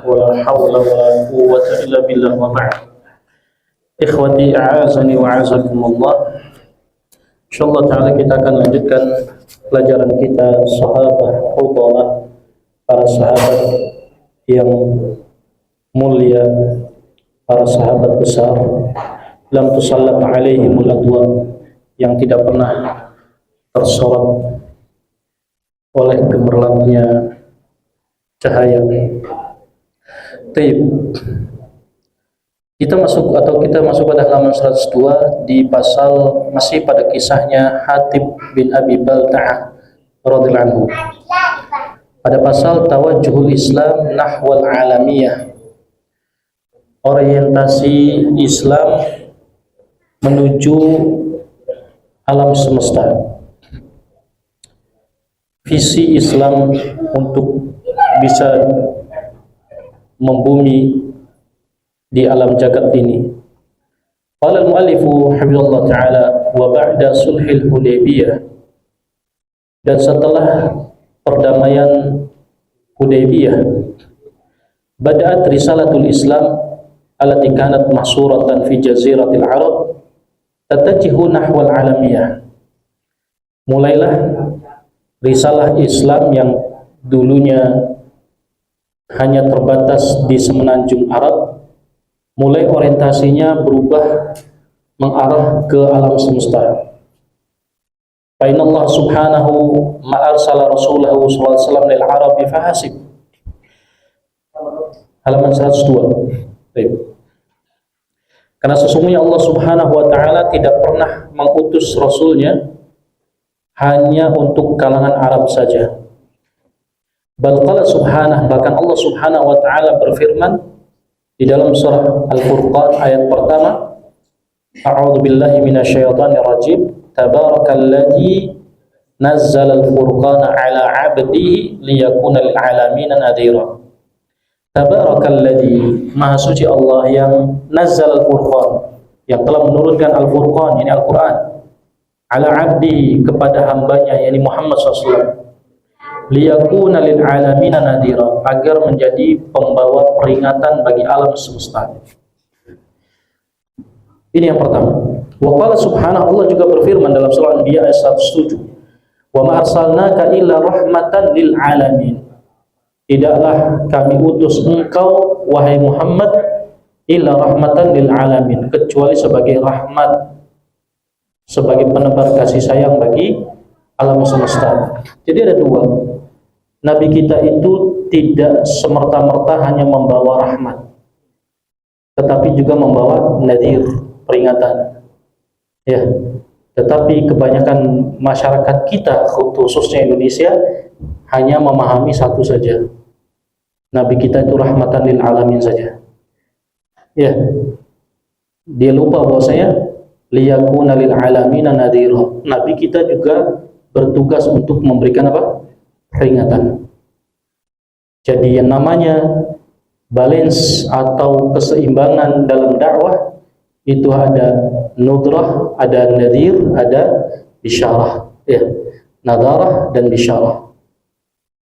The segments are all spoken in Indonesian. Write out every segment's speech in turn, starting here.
ولا حول ولا قوة إلا بالله وبعد. Ikhwati a'azani wa a'azakumullah. Insyaallah ta'ala kita akan lanjutkan pelajaran kita sahabat Fudhalah, para sahabat yang mulia, para sahabat besar, lam tusallat alaihimul adwa, yang tidak pernah tersorot oleh gemerlapnya cahaya. Taib. Kita masuk pada halaman 102 di pasal masih pada kisahnya Hatib bin Abi Balta'ah radhiyallahu anhu. Pada pasal tawajjuhul Islam nahwal alamiyah, orientasi Islam menuju alam semesta. Visi Islam untuk bisa membumi di alam jagat ini. Qala al-muallifu hafizallahu ta'ala wa ba'da sulhil Hudaybiyah, dan setelah perdamaian Hudaybiyah, bada'at risalatul Islam allati kanat mahsuratan fi jaziratil Arab tatajihu nahwal alamiyah. Mulailah risalah Islam yang dulunya hanya terbatas di semenanjung Arab, mulai orientasinya berubah mengarah ke alam semesta. Fa inna Allah subhanahu ma arsala rasulahu sallallahu alaihi wasallam lil Arabi fahasib. Halaman 102. Baik. Karena sesungguhnya Allah subhanahu wa ta'ala tidak pernah mengutus rasulnya hanya untuk kalangan Arab saja. Bal qala subhanahu, bahkan Allah subhanahu wa ta'ala berfirman di dalam surah Al-Furqan ayat pertama, a'udzu billahi minasyaitonir rajim, tabarakalladzi nazzala al-furqana 'ala 'abdihi liyakuna lil 'alamin nadhira. Tabarakalladzi, maha suci Allah yang nazzala al-furqan, yang telah menurunkan al-furqan, ini Al-Qur'an, 'ala 'abdihi, kepada hambanya, yakni Muhammad SAW, liyakuna lil 'alamin nadhira, agar menjadi pembawa peringatan bagi alam semesta. Ini yang pertama. Wa qala subhanahu, Allah juga berfirman dalam surah Al-Anbiya ayat 107, wa ma arsalnaka illa rahmatan lil 'alamin, tidaklah kami utus engkau wahai Muhammad illa rahmatan lil 'alamin, kecuali sebagai rahmat, sebagai penebar kasih sayang bagi alam semesta. Jadi ada dua, Nabi kita itu tidak semerta-merta hanya membawa rahmat, tetapi juga membawa nadhir, peringatan. Ya, tetapi kebanyakan masyarakat kita, khususnya Indonesia, hanya memahami satu saja. Nabi kita itu rahmatan lil alamin saja. Ya, dia lupa bahwasanya liyakuna lil alamina nadhira. Nabi kita juga bertugas untuk memberikan apa? Peringatan. Jadi yang namanya balance atau keseimbangan dalam dakwah itu ada nudrah, ada nadhir, ada bisyarah. Ya, nadarah dan bisyarah.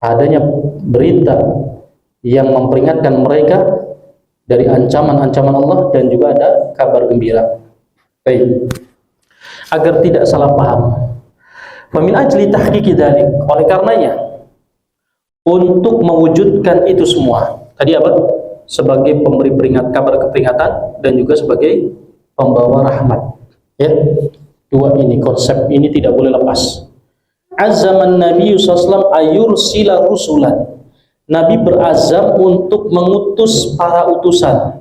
Adanya berita yang memperingatkan mereka dari ancaman-ancaman Allah, dan juga ada kabar gembira. Baik. Agar tidak salah paham. Fa min ajli tahqiqi dzalik, oleh karenanya untuk mewujudkan itu semua. Tadi apa? Sebagai pemberi kabar keperingatan dan juga sebagai pembawa rahmat. Ya. Dua ini, konsep ini tidak boleh lepas. Azzaman Nabi sallallahu ayursila rusulan. Nabi berazam untuk mengutus para utusan.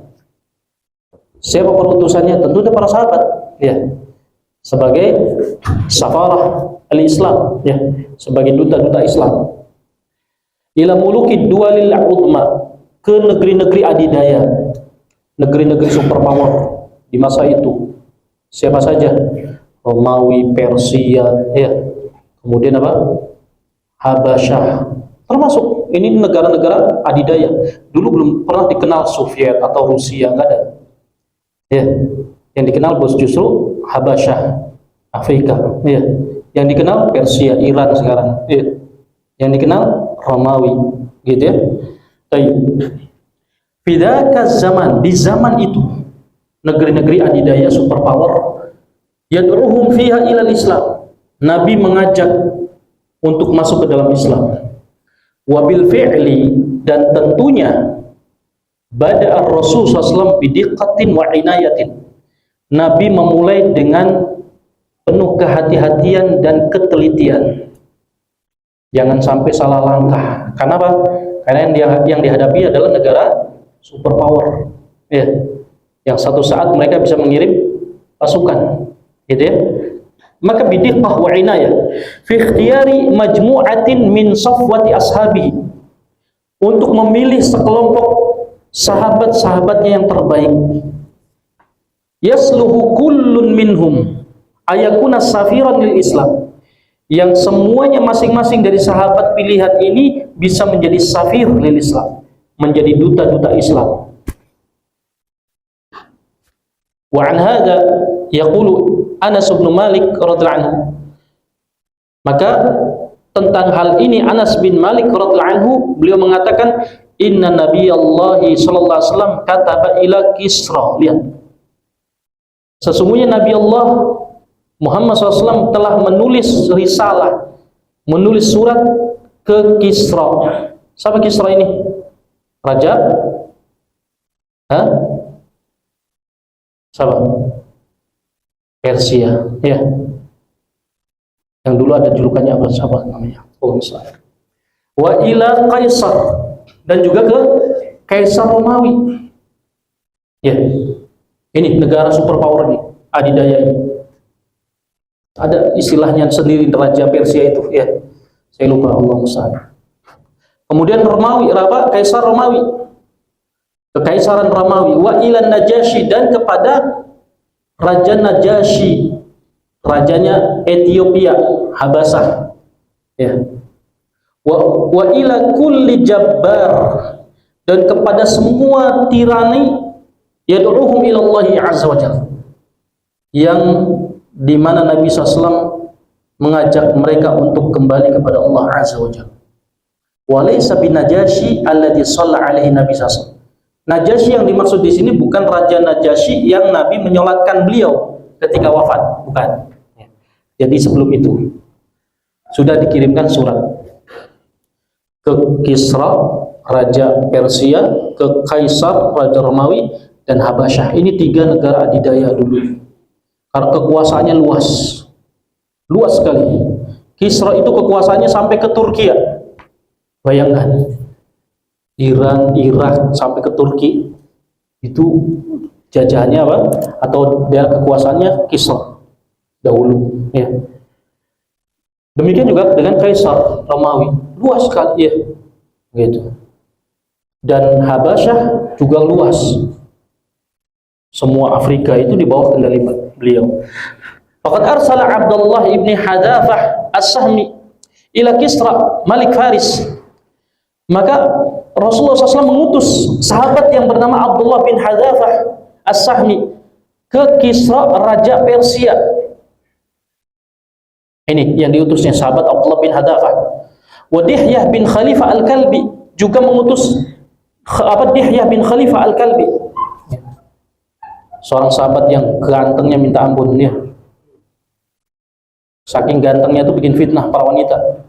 Siapa para utusannya? Tentunya para sahabat, ya. Sebagai safarah al-Islam, ya, sebagai duta-duta Islam. Ila muluki duwalil udma, ke negeri-negeri adidaya, negeri-negeri superpower di masa itu. Siapa saja? Romawi, Persia, ya. Kemudian apa? Habasyah. Termasuk ini negara-negara adidaya. Dulu belum pernah dikenal Soviet atau Rusia, enggak ada. Ya. Yang dikenal bos justru Habasyah, Afrika, ya. Yang dikenal Persia, Iran sekarang, ya. Yang dikenal Romawi, gitu ya. Baik. Fidaka zaman, di zaman itu negeri-negeri adidaya superpower, yad'uhum fiha ilal Islam. Nabi mengajak untuk masuk ke dalam Islam. Wabil fi'li, dan tentunya bada ar-Rasul sallallahu bidiqqatin wa inayatin. Nabi memulai dengan penuh kehati-hatian dan ketelitian. Jangan sampai salah langkah. Karena apa? Karena yang dihadapi adalah negara superpower. Ya. Yang satu saat mereka bisa mengirim pasukan. Gitu ya. Maka bidiqqah wa inayah fi ikhtiyari majmu'atin min safwati ashabi, untuk memilih sekelompok sahabat-sahabatnya yang terbaik. Yasluhu kullun minhum ayakuna safiran lil Islam, yang semuanya masing-masing dari sahabat pilihan ini bisa menjadi safir lil Islam, menjadi duta-duta Islam. Wa an hadza yaqulu Anas bin Malik radhiyallahu anhu. Maka tentang hal ini Anas bin Malik radhiyallahu anhu, beliau mengatakan, inna nabiyallahi sallallahu alaihi wasallam kataba ila Kisra. Lihat, sesungguhnya Nabi Allah Muhammad SAW telah menulis risalah, menulis surat ke Kisra. Siapa Kisra ini? Raja? Hah? Siapa? Persia, ya. Yang dulu ada julukannya apa? Siapa namanya? Oh, misalnya. Wa ila Kaisar, dan juga ke Kaisar Romawi. Ya. Ini negara superpower nih, adidaya ini. Ada istilahnya sendiri, Raja Persia itu, ya. Saya lupa, Allah musta'an. Kemudian Romawi, apa? Kaisar Romawi. Kekaisaran Romawi. Wa ila Najasyi, dan kepada Raja Najasyi, rajanya Ethiopia, Habasah. Ya. Wa ila kulli jabbar, dan kepada semua tirani, yad'uhum ila Allah azza wa jalla, yang dimana Nabi SAW mengajak mereka untuk kembali kepada Allah azza wa jalla. Wa laysa bin Najasyi alladhi shalla alaihi Nabi SAW. Najasyi yang dimaksud di sini bukan Raja Najasyi yang Nabi menyolatkan beliau ketika wafat, bukan. Jadi sebelum itu sudah dikirimkan surat ke Kisra, Raja Persia, ke Kaisar, Raja Romawi, dan Habasyah. Ini 3 negara adidaya dulu. Karena kekuasaannya luas, luas sekali. Kisra itu kekuasaannya sampai ke Turki. Bayangkan, Iran, Irak sampai ke Turki, itu jajahannya apa? Atau daerah kekuasaannya Kisra dahulu. Ya. Demikian juga dengan Kaisar Romawi, luas sekali, ya. Gitu. Dan Habasyah juga luas. Semua Afrika itu di bawah kendali beliau. Faqad arsala Abdullah ibn Hadafah as-Sahmi ila Kisra Malik Faris. Maka Rasulullah SAW mengutus sahabat yang bernama Abdullah bin Hadafah as-Sahmi ke Kisra, Raja Persia. Ini yang diutusnya sahabat Abdullah bin Hadafah. Wa Dihyah bin Khalifah al-Kalbi, juga mengutus Dihyah bin Khalifah al-Kalbi, seorang sahabat yang gantengnya minta ampun, ya. Saking gantengnya itu bikin fitnah para wanita.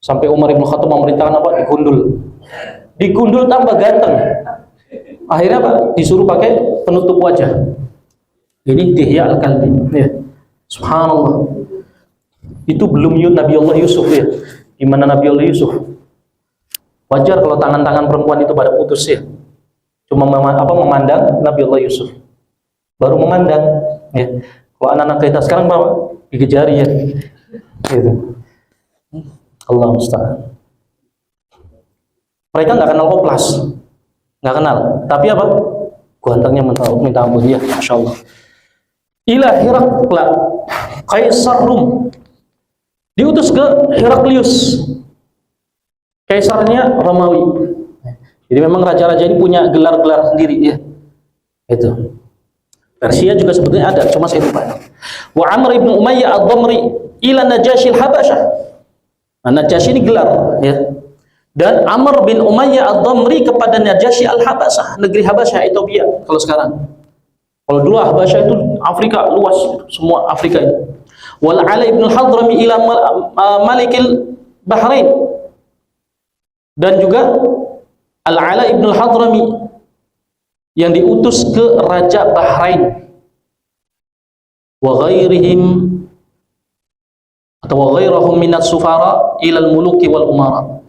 Sampai Umar bin Khattab memerintahkan apa? Digundul tambah ganteng. Akhirnya apa? Disuruh pakai penutup wajah. Ini Dihyah al-Kalbi, ya. Subhanallah. Itu belum Nabi Allah Yusuf, ya. Gimana Nabi Allah Yusuf? Wajar kalau tangan-tangan perempuan itu pada putus, ya. Cuma memandang Nabi Allah Yusuf. Baru memandang, ya. Kalau anak-anak kita sekarang apa? Gigit jari, ya. Gitu. Allah musta'an. Mereka nggak kenal oplas, nggak kenal. Tapi apa? Gantengnya minta ampun, ya. Masya Allah. Ila Herakla, Kaisar Rum. Diutus ke Heraklius, kaisarnya Romawi. Jadi memang raja-raja ini punya gelar-gelar sendiri, ya. Itu. Persia juga sebetulnya ada, cuma saya lupa. Wa Amr ibn Umayyah ad-Damri ila Najasyi al-Habasyah. Nah, Najasyi ini gelar, ya. Dan Amr bin Umayyah ad-Damri kepada Najasyi al-Habasyah, negeri Habasyah, Ethiopia kalau sekarang. Kalau dulu Habasyah itu Afrika luas, semua Afrika itu. Wal Ala ibn al-Hadrami ila Malikil Bahrain. Dan juga Al-Ala ibn al-Hadrami yang diutus ke Raja Bahrain. Wa ghairihim atau wa ghairahum minat sufara ila al-muluki wal umara.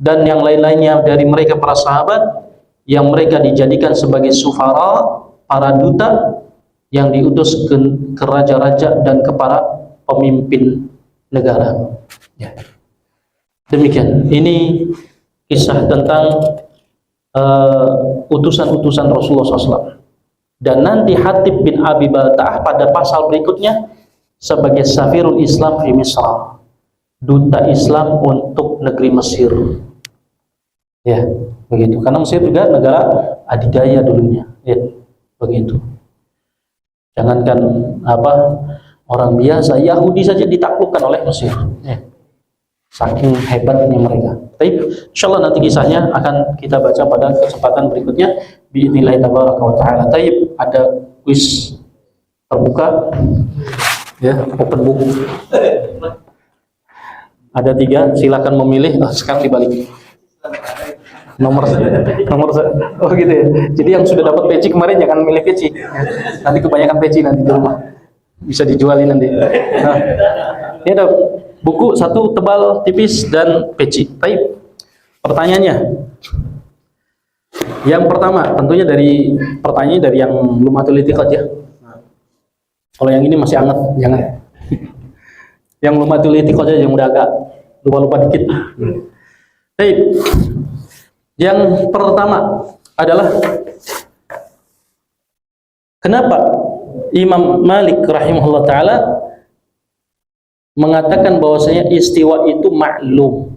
Dan yang lain-lainnya dari mereka para sahabat yang mereka dijadikan sebagai sufara, para duta yang diutus ke raja-raja dan ke para pemimpin negara. Ya. Demikian. Ini kisah tentang utusan-utusan Rasulullah SAW. Dan nanti Hatib bin Abi Balta'ah pada pasal berikutnya sebagai Safirul Islam di Misra, duta Islam untuk negeri Mesir. Ya, begitu. Karena Mesir juga negara adidaya dulunya. Ya, begitu. Jangankan orang biasa, Yahudi saja ditaklukkan oleh Mesir. Ya. Saking hebatnya mereka. Tapi insyaallah nanti kisahnya akan kita baca pada kesempatan berikutnya biidznillah tabaraka wa taala. Tapi ada kuis terbuka ya, open book. Ada 3, silakan memilih. Sekarang dibalik. Nomor oh gitu ya. Jadi yang sudah dapat peci kemarin jangan milih peci. Nanti kebanyakan peci nanti di rumah. Bisa dijualin nanti. Nah, ini ada buku 1 tebal, tipis, dan peci. Baik. Pertanyaannya. Yang pertama, tentunya pertanyaannya dari yang lumatul itiqad ya. Kalau yang ini masih hangat, jangan. Yang lumatul itiqad aja yang udah agak lupa-lupa dikit. Baik. Yang pertama adalah kenapa Imam Malik rahimahullah ta'ala mengatakan bahwasanya istiwa itu maklum.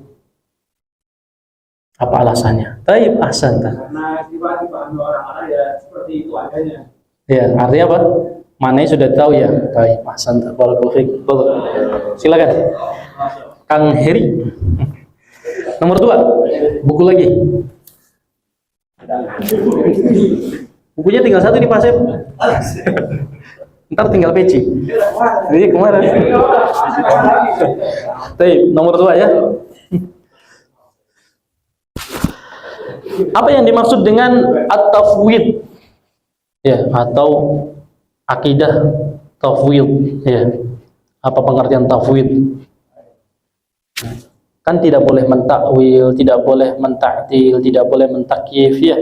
Apa alasannya? Taib ahsan. Karena tiba-tiba orang-orang ya seperti itu adanya. Ya, artinya apa? Mana sudah tahu ya. Taib ahsan. Barakallahu fiik. Silakan. Kang Heri. Nomor 2. Buku lagi. Bukunya tinggal 1 di Pasep. Ntar tinggal peci. Jadi kemarin. Baik, nomor 2 ya. Apa yang dimaksud dengan at-tafwid? Ya, atau akidah tafwid, ya. Apa pengertian tafwid? Kan tidak boleh mentakwil, tidak boleh mentaktil, tidak boleh mentakyif ya.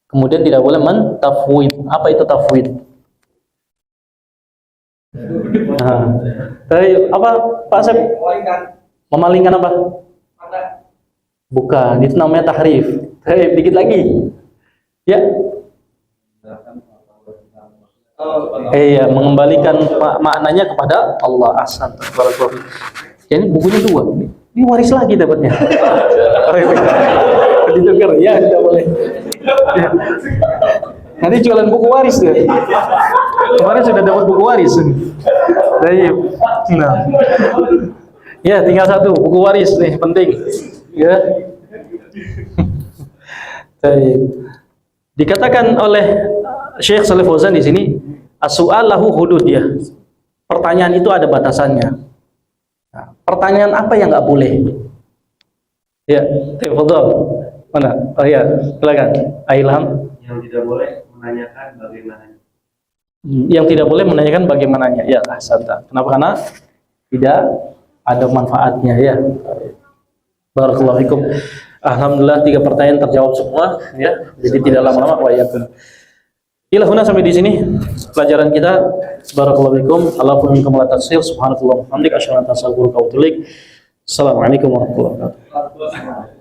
Kemudian tidak boleh mentafwid. Apa itu tafwid? Nah, apa Pak Asep? Memalingkan apa? Bukan, itu namanya tahrif. Dikit lagi. Ya. Iya, mengembalikan maknanya kepada Allah. Ahsan. Jadi bukunya 2. Ini waris lagi dapatnya. Ditukar ya, tidak boleh. Ya. Nanti jualan buku waris deh. Kemarin sudah dapat buku waris. Baik. Nah. Ya, tinggal 1 buku waris nih, penting. Ya. Baik. Dikatakan oleh Syekh Shalih Fauzan di sini, as-su'al lahu hudud ya. Pertanyaan itu ada batasannya. Nah, pertanyaan apa yang nggak boleh? Ya, tafadhol. Mana? Oh ya, silakan. Ilham. Yang tidak boleh menanyakan bagaimana. Yang tidak boleh menanyakan bagaimananya. Ya, santa. Kenapa? Karena tidak ada manfaatnya ya. Barakallahu fikum. Alhamdulillah 3 pertanyaan terjawab semua ya. Jadi tidak lama-lama wa yakum. Ilahuna sampai di sini pelajaran kita. Barakallahu fikum. Allahumma minkum la tasir subhanallahi wa bihamdihi asyhadu an la ilaha illa anta astaghfiruka wa atubu ilaik. Assalamualaikum warahmatullahi wabarakatuh.